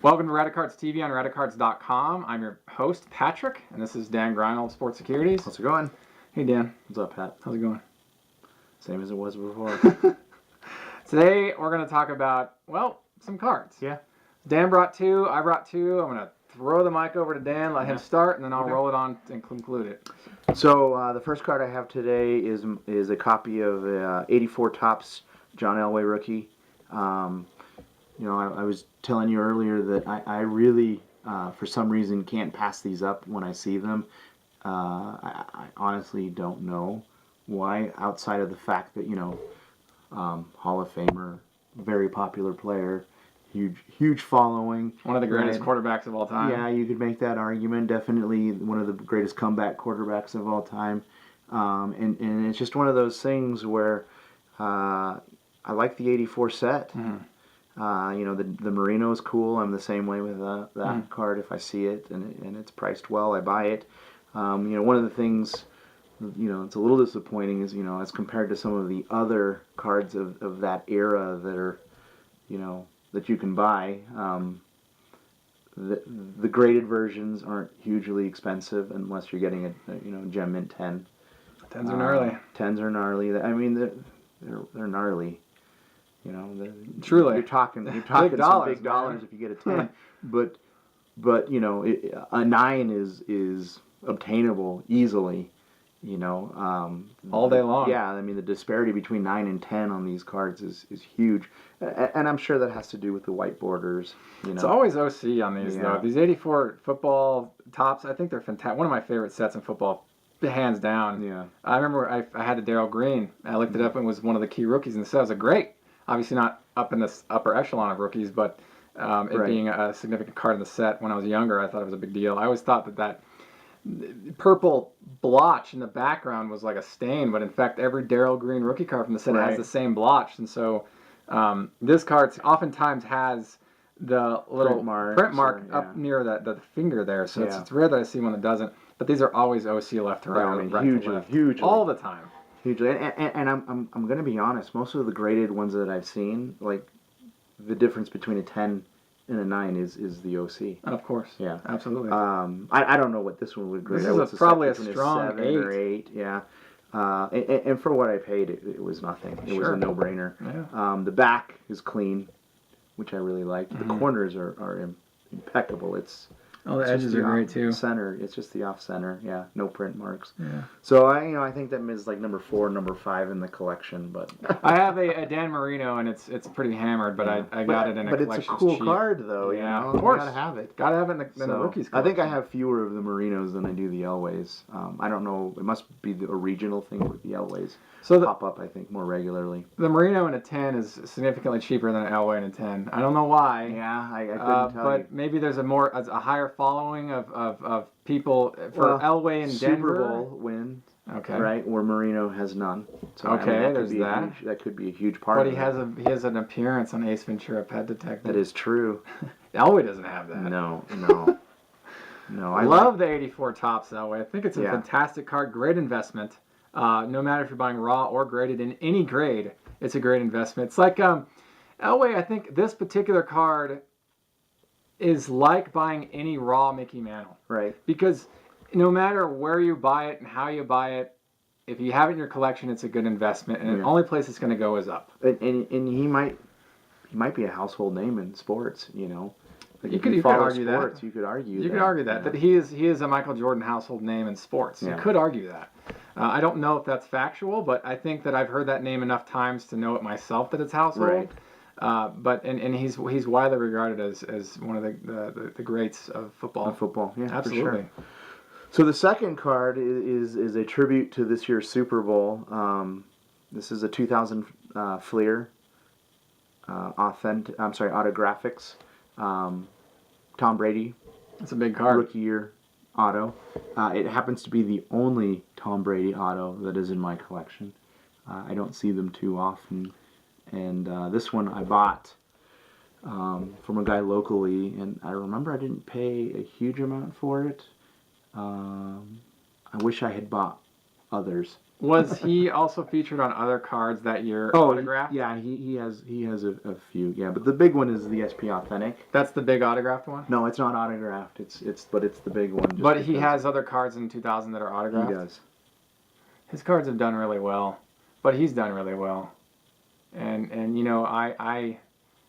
Welcome to Radicards TV on Radicards.com. I'm your host, Patrick, and this is Dan Greinhold, Sports Securities. How's it going? Hey, Dan. What's up, Pat? How's it going? Same as it was before. Today, we're going to talk about, well, some cards. Yeah. Dan brought two. I brought two. I'm going to throw the mic over to Dan, let him start, and then I'll roll it on and conclude it. So the first card I have today is a copy of 84 Topps John Elway rookie. I was telling you earlier that I really, for some reason, can't pass these up when I see them. I honestly don't know why, outside of the fact that, Hall of Famer, very popular player, huge following. One of the greatest quarterbacks of all time. Yeah, you could make that argument. Definitely one of the greatest comeback quarterbacks of all time. And it's just one of those things where I like the 84 set. Mm-hmm. The Marino is cool. I'm the same way with that card. If I see it and it's priced well, I buy it. One of the things, it's a little disappointing is, as compared to some of the other cards of that era that are, that you can buy, the graded versions aren't hugely expensive unless you're getting a Gem Mint 10. 10s are gnarly. 10s are gnarly. I mean, they're gnarly. Truly, you're talking big some dollars, big dollars if you get a 10. but a 9 is obtainable easily. All day long. Yeah, I mean the disparity between 9 and 10 on these cards is huge, and I'm sure that has to do with the white borders. It's always OC on these though. These 84 football tops, I think they're fantastic. One of my favorite sets in football, hands down. Yeah. I remember I had a Darryl Green. I looked it up and it was one of the key rookies in the set. It was a great. Obviously not up in this upper echelon of rookies, but it being a significant card in the set when I was younger, I thought it was a big deal. I always thought that purple blotch in the background was like a stain, but in fact every Darryl Green rookie card from the set has the same blotch. And so this card oftentimes has the little print mark up near the finger there. So it's rare that I see one that doesn't. But these are always OC left to right, right to left. Hugely. All the time. Hugely, and I'm going to be honest. Most of the graded ones that I've seen, like the difference between a 10 and a 9 is the OC. Of course, yeah, absolutely. I don't know what this one would grade. This is probably a strong 7 or 8. Yeah, and for what I paid, it was nothing. It was a no-brainer. Yeah. The back is clean, which I really liked. Mm-hmm. The corners are impeccable. The edges are great too. Center, it's just the off center. Yeah, no print marks. Yeah. So I think that is like number 4, number 5 in the collection. But I have a Dan Marino, and it's pretty hammered, but I got it in a collection. But it's a cool card though. Yeah, of course. Gotta have it. Gotta have it in the rookies collection. I think I have fewer of the Marinos than I do the Elways. I don't know. It must be a regional thing with the Elways. So pop up, I think, more regularly. The Marino in a 10 is significantly cheaper than an Elway in a 10. I don't know why. Yeah, I couldn't tell you. But maybe there's a higher following of people for Elway in Super Denver. Bowl win. Okay. Right, where Marino has none. So, there's that. That could be a huge part. But he has an appearance on Ace Ventura: Pet Detective. That is true. Elway doesn't have that. No. I love the 84 Topps Elway. I think it's a fantastic card. Great investment. No matter if you're buying raw or graded in any grade, it's a great investment. It's like Elway. I think this particular card is like buying any raw Mickey Mantle. Right. Because no matter where you buy it and how you buy it, if you have it in your collection, it's a good investment, and the only place it's going to go is up. And he might be a household name in sports. Like you could argue sports, that. You could argue. You could argue that he is a Michael Jordan household name in sports. You could argue that. I don't know if that's factual, but I think that I've heard that name enough times to know it myself that it's household. Right. But he's widely regarded as one of the greats of football. Yeah, absolutely. For sure. So the second card is a tribute to this year's Super Bowl. This is a 2000 Fleer autographics. Tom Brady. That's a big card. Rookie year auto. It happens to be the only Tom Brady auto that is in my collection. I don't see them too often. And this one I bought from a guy locally, and I remember I didn't pay a huge amount for it. I wish I had bought others. Was he also featured on other cards that year autographed? Yeah, he has a few. Yeah, but the big one is the SP Authentic. That's the big autographed one? No, it's not autographed. It's the big one. But he has other cards in 2000 that are autographed? He does. His cards have done really well. But he's done really well. And you know, I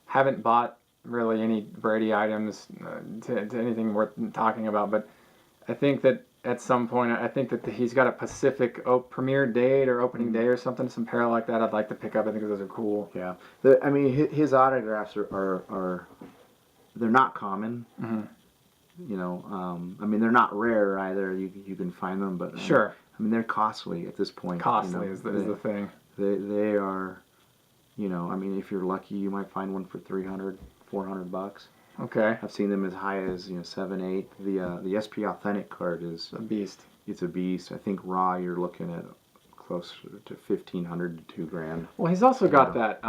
haven't bought really any Brady items to anything worth talking about, but I think that at some point, I think that he's got a Pacific premiere date or opening day or something, some parallel like that I'd like to pick up. I think those are cool. Yeah. I mean, his autographs are they're not common. Mm-hmm. You know, I mean, they're not rare either. You can find them, but sure. I mean, they're costly at this point. Costly, you know, is the thing. They are, you know, I mean, if you're lucky, you might find one for $300, $400. Okay. I've seen them as high as, you know, 7, 8. The SP Authentic card is a beast. It's a beast. I think raw you're looking at close to $1,500 to $2,000. Well, he's also got that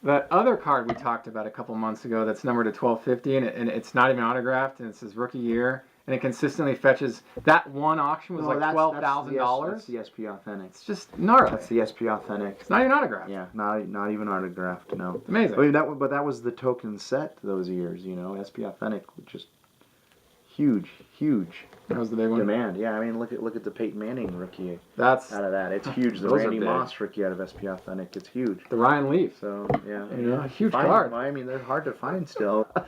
that other card we talked about a couple months ago that's numbered to 1250, and it's not even autographed, and it's his rookie year, and it consistently fetches. That one auction was like $12,000. That's the SP Authentic. It's just gnarly. That's the SP Authentic. It's not even autographed. Yeah, not even autographed. No. Amazing. I mean, that was the token set those years. You know, SP Authentic was just huge. That was the big one. Demand. Yeah, I mean, look at the Peyton Manning rookie. That's out of that. It's huge. The Randy Moss rookie out of SP Authentic. It's huge. The Ryan Leaf. So yeah, huge card. I mean, they're hard to find still. I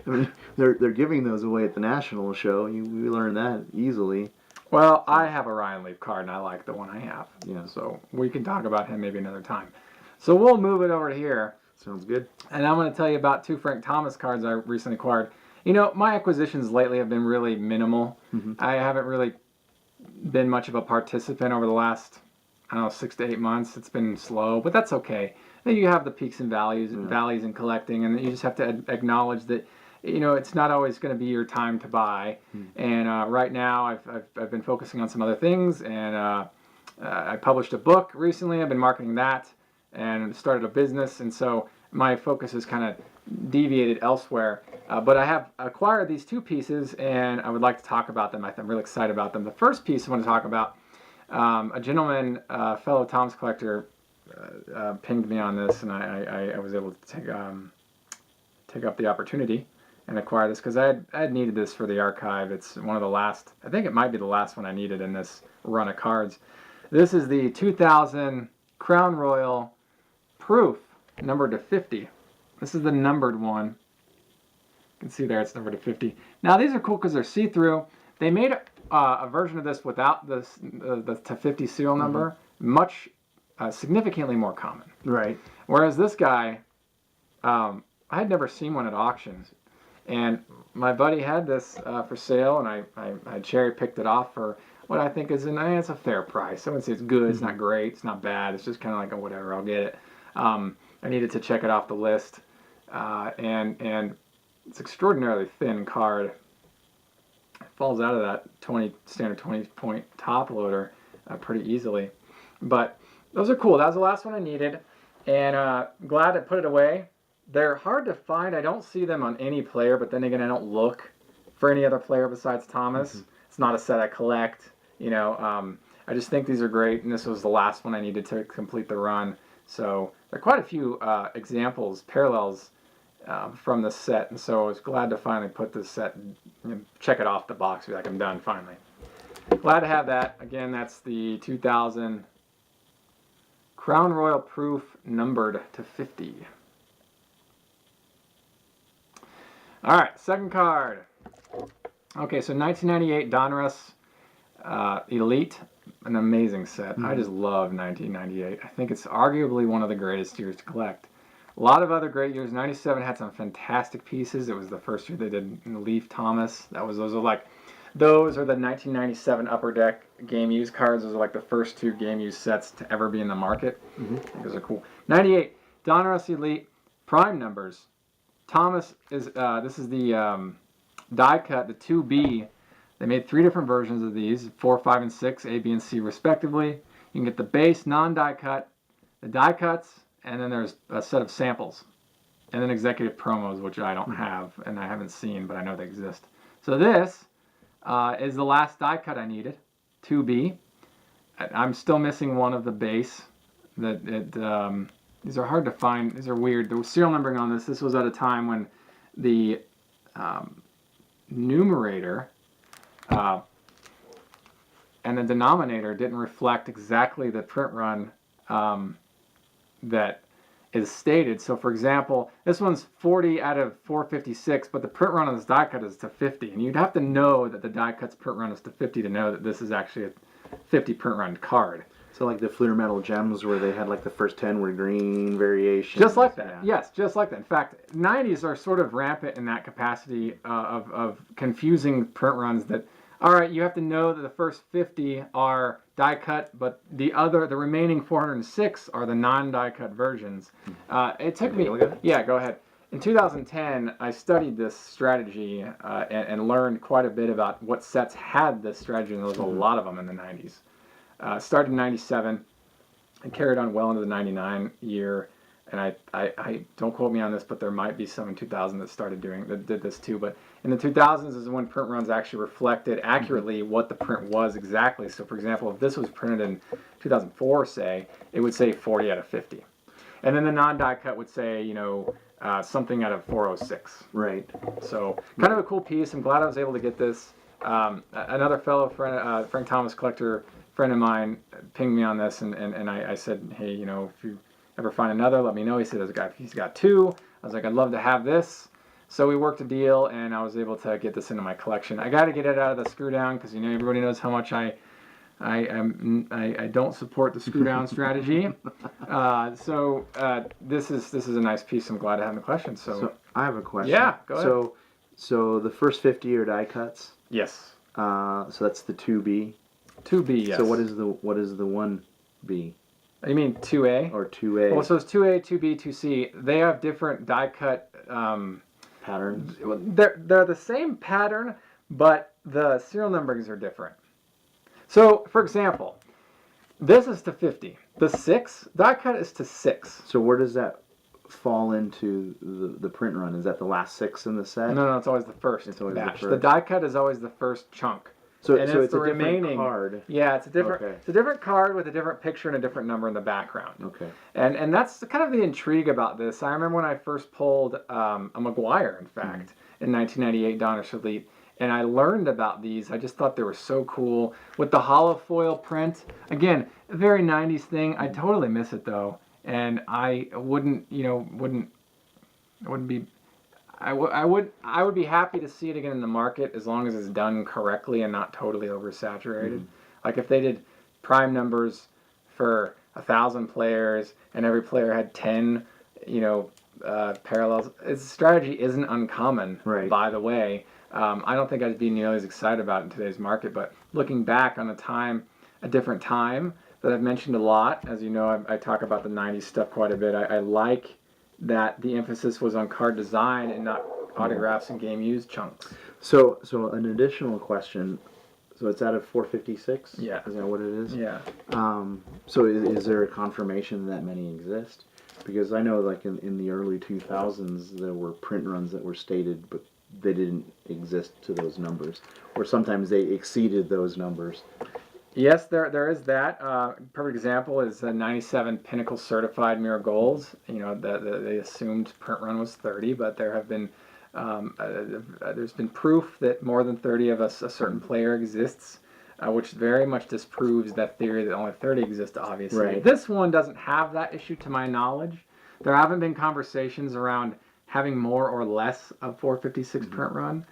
mean, they're giving those away at the national show. We learned that easily. Well, I have a Ryan Leaf card, and I like the one I have. Yeah. So we can talk about him maybe another time. So we'll move it over here. Sounds good. And I'm going to tell you about 2 Frank Thomas cards I recently acquired. You know, my acquisitions lately have been really minimal. Mm-hmm. I haven't really been much of a participant over the last, 6 to 8 months. It's been slow, but that's okay. Then you have the peaks and valleys in collecting, and you just have to acknowledge that, you know, it's not always going to be your time to buy. Mm-hmm. And right now, I've been focusing on some other things, and I published a book recently. I've been marketing that, and started a business, and so my focus is kind of deviated elsewhere, but I have acquired these 2 pieces, and I would like to talk about them. I'm really excited about them. The first piece I want to talk about, a gentleman, fellow Tom's collector, pinged me on this, and I was able to take up the opportunity and acquire this because I had needed this for the archive. It's one of the last, I think it might be the last one I needed in this run of cards. This is the 2000 Crown Royal Proof, numbered to 50. This is the numbered one. You can see there it's numbered to 50. Now these are cool because they're see-through. They made a version of this without the to 50 serial number, much significantly more common. Right. Whereas this guy, I had never seen one at auctions, and my buddy had this for sale, and I cherry-picked it off for what I think is it's a fair price. I wouldn't say it's good, it's not great, it's not bad. It's just kind of like a whatever, I'll get it. I needed to check it off the list. And it's extraordinarily thin card. It falls out of that standard 20-point top loader pretty easily. But those are cool. That was the last one I needed, and glad I put it away. They're hard to find. I don't see them on any player, but then again, I don't look for any other player besides Thomas. Mm-hmm. It's not a set I collect. You know, I just think these are great, and this was the last one I needed to complete the run. So there are quite a few examples, parallels from this set, and so I was glad to finally put this set and check it off the box, be like, I'm done finally. Glad to have that. Again, that's the 2000 Crown Royal Proof, numbered to 50. All right, second card. Okay, so 1998 Donruss Elite. An amazing set. I just love 1998. I think it's arguably one of the greatest years to collect. A lot of other great years. 97 had some fantastic pieces. It was the first year they did Leaf Thomas. Those are the 1997 Upper Deck game used cards. Those are like the first 2 game used sets to ever be in the market. I think those are cool. 98 Donruss Elite prime numbers. Thomas is this is the die cut, the 2B. They made 3 different versions of these, 4, 5, and 6, A, B, and C respectively. You can get the base non-die cut, the die cuts, and then there's a set of samples. And then executive promos, which I don't have, and I haven't seen, but I know they exist. So this is the last die cut I needed, 2B. I'm still missing one of the base. These are hard to find. These are weird. The serial numbering on this was at a time when the numerator and the denominator didn't reflect exactly the print run that is stated. So, for example, this one's 40 out of 456, but the print run on this die cut is to 50. And you'd have to know that the die cut's print run is to 50 to know that this is actually a 50 print run card. So like the Fleer Metal Gems where they had like the first 10 were green variations. Just like that. Yeah. Yes, just like that. In fact, 90s are sort of rampant in that capacity of confusing print runs that, all right, you have to know that the first 50 are die cut, but the remaining 406 are the non-die cut versions. It took me, yeah, go ahead. In 2010, I studied this strategy and learned quite a bit about what sets had this strategy, and there was a lot of them in the 90s. Started in 97 and carried on well into the 99 year. And I don't quote me on this, but there might be some in 2000 that did this too. But in the 2000s is when print runs actually reflected accurately what the print was exactly. So, for example, if this was printed in 2004, say, it would say 40 out of 50. And then the non-die cut would say, something out of 406. Right. So, kind of a cool piece. I'm glad I was able to get this. Another fellow friend, Frank Thomas collector friend of mine, pinged me on this, and I said, hey, if you ever find another, let me know. He said he's got two. I was like, I'd love to have this. So we worked a deal, and I was able to get this into my collection. I got to get it out of the screw down because everybody knows how much I don't support the screw down strategy. So this is a nice piece. I'm glad to have the question. So I have a question. Yeah, go ahead. So the first 50 are die cuts. Yes. So that's the 2B. 2B, yes. So what is the 1B? You mean 2A? Or 2A. Well, so it's 2A, 2B, 2C. They have different die cut patterns. They're the same pattern, but the serial numberings are different. So, for example, this is to 50. The 6 die cut is to 6. So where does that fall into the print run? Is that the last 6 in the set? No, it's always the first. It's always batch. the first. The die cut is always the first chunk. So it's a the remaining different card. Yeah, it's a different. Okay. It's a different card with a different picture and a different number in the background. Okay. And that's kind of the intrigue about this. I remember when I first pulled a McGuire, in fact, in 1998 Donruss Elite, and I learned about these. I just thought they were so cool with the hollow foil print. Again, a very 90s thing. I totally miss it though, and I wouldn't be. I would be happy to see it again in the market as long as it's done correctly and not totally oversaturated. Like if they did prime numbers for 1,000 players and every player had 10, parallels. Its strategy isn't uncommon, right, by the way. I don't think I'd be nearly as excited about it in today's market, but looking back on a different time that I've mentioned a lot, as you know, I talk about the 90s stuff quite a bit. I like that the emphasis was on card design and not autographs and game used chunks. So an additional question. So it's out of 456? Yeah. Is that what it is? Yeah. So is there a confirmation that many exist? Because I know like in the early 2000s there were print runs that were stated, but they didn't exist to those numbers. Or sometimes they exceeded those numbers. Yes, there is that. Perfect example is 97 Pinnacle Certified Mirror Golds. They assumed print run was 30, but there have been there's been proof that more than 30 of a certain player exists, which very much disproves that theory that only 30 exist. Obviously, right. This one doesn't have that issue to my knowledge. There haven't been conversations around having more or less of 456 print run.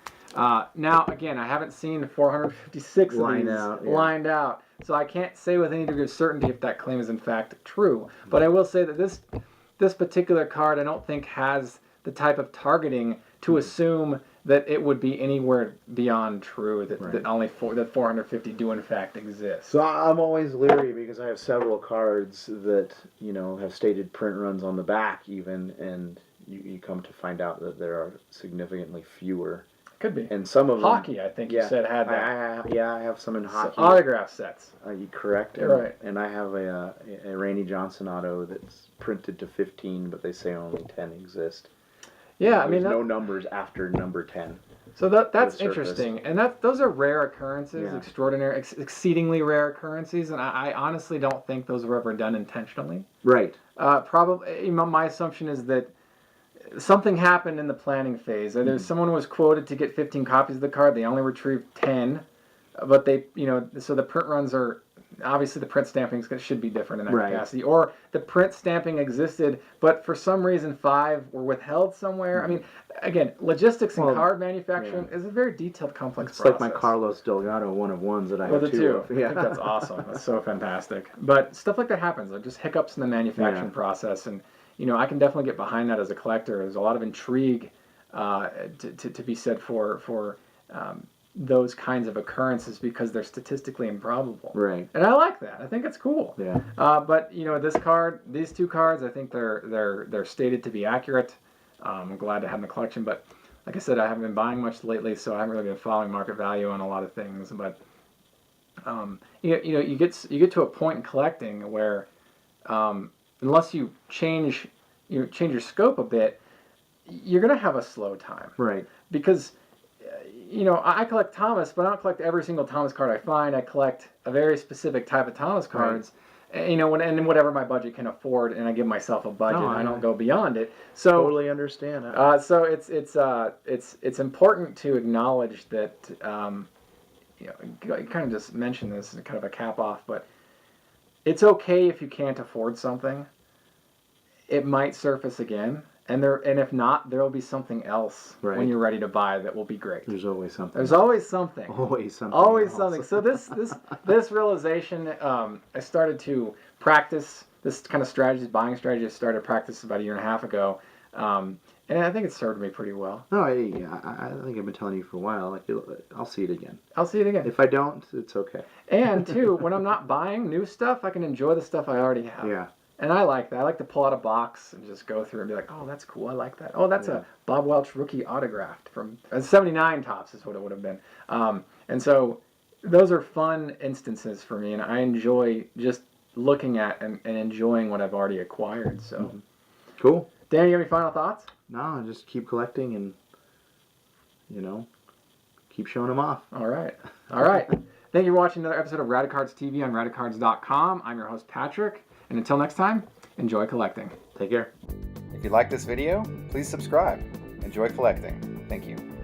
Now, again, I haven't seen 456 lined out, so I can't say with any degree of certainty if that claim is in fact true. But I will say that this particular card I don't think has the type of targeting to assume that it would be anywhere beyond true, that only 450 do in fact exist. So I'm always leery because I have several cards that have stated print runs on the back even, and you come to find out that there are significantly fewer. Could be. And some of hockey, them, I think you said had that. I have some in hockey. So, autograph sets. You correct? You're right. And I have a Randy Johnson auto that's printed to 15, but they say only 10 exist. Yeah, There's no numbers after number 10. So that's the surface. interesting, and those are rare occurrences, extraordinary, exceedingly rare occurrences, and I honestly don't think those were ever done intentionally. Right. Probably, my assumption is that something happened in the planning phase. Either someone was quoted to get 15 copies of the card, they only retrieved 10, but so the print runs are, obviously the print stamping should be different in that capacity. Or the print stamping existed, but for some reason 5 were withheld somewhere. I mean, again, logistics in card manufacturing is a very detailed, complex process. It's like my Carlos Delgado 1-of-1s that I have two of. I think that's awesome. That's so fantastic. But stuff like that happens. Like just hiccups in the manufacturing process. And, I can definitely get behind that as a collector. There's a lot of intrigue to be said for those kinds of occurrences because they're statistically improbable. Right. And I like that. I think it's cool. Yeah. But these 2 cards, I think they're stated to be accurate. I'm glad to have in the collection, but like I said, I haven't been buying much lately, so I haven't really been following market value on a lot of things. But you get to a point in collecting where unless you change your scope a bit, you're gonna have a slow time. Right. Because I collect Thomas, but I don't collect every single Thomas card I find. I collect a very specific type of Thomas cards, and whatever my budget can afford, and I give myself a budget. I don't go beyond it. So totally understand. So it's important to acknowledge that you kind of just mentioned this as kind of a cap off, but it's okay if you can't afford something. It might surface again. And if not, there will be something else when you're ready to buy that will be great. There's always something. There's always something. Always something. Always something. So this realization, I started to practice this kind of buying strategy. I started to practice about 1.5 years ago, and I think it's served me pretty well. No, I think I've been telling you for a while. Like, I'll see it again. I'll see it again. If I don't, it's okay. And too, when I'm not buying new stuff, I can enjoy the stuff I already have. Yeah. And I like that. I like to pull out a box and just go through and be like, oh, that's cool. I like that. Oh, that's a Bob Welch rookie autographed from 79 tops is what it would have been. And so those are fun instances for me, and I enjoy just looking at and enjoying what I've already acquired. So Cool. Dan, you have any final thoughts? No, just keep collecting and, keep showing them off. All right. Thank you for watching another episode of Radicards TV on Radicards.com. I'm your host, Patrick. And until next time, enjoy collecting. Take care. If you like this video, please subscribe. Enjoy collecting. Thank you.